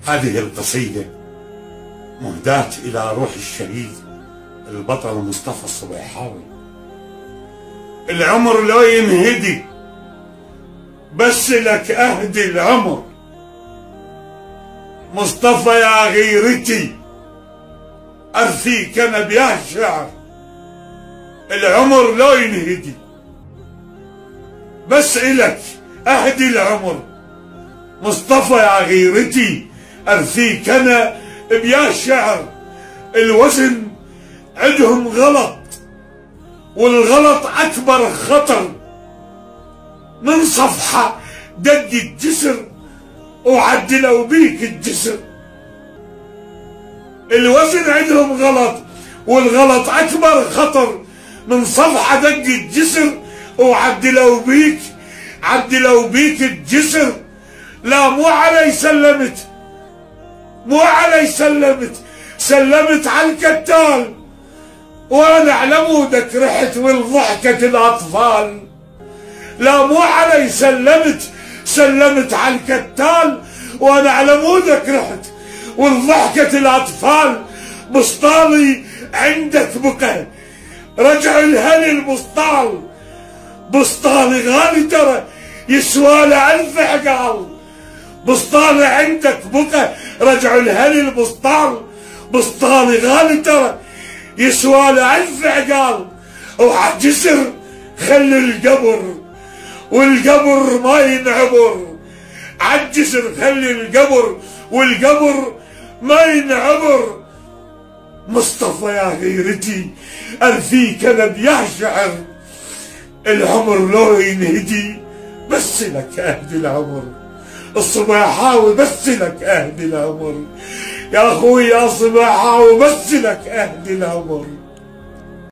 هذه القصيدة مهداة إلى روح الشهيد البطل مصطفى الصبيحاوي. العمر لو ينهدي بس لك أهدي العمر، مصطفى يا غيرتي أرثيك أنا بياه شعر. العمر لو ينهدي بس إلك أهدي العمر، مصطفى يا غيرتي أرثيك أنا بياه شعر. الوزن عندهم غلط والغلط أكبر خطر، من صفحة دق الجسر وعدلوا بيك الجسر. الوزن عندهم غلط والغلط أكبر خطر، من صفحة دق الجسر وعدلوا بيك الجسر. لا مو علي سلمت، مو علي سلمت على الكتال، وانا على مودك رحت والضحكة الاطفال. لا مو علي سلمت على الكتال، وانا على مودك رحت والضحكة الاطفال. بسطالي عندك بقى رجع الهني البسطال، بسطالي غالي ترى يسواله 1000 عقال. بسطالي عندك بقى رجع الهني البسطال، بسطالي غالي ترى يسواله 1000 عقال. وعالجسر خلي القبر والقبر ما ينعبر، عالجسر خلي القبر والقبر ما ينعبر. مصطفى يا غيرتي أرثيك أنا بياه شعر. العمر لو ينهدي بس لك أهدي العمر، الصبيحاوي بس لك أهدي العمر. يا أخوي يا صبيحاوي بس لك أهدي العمر.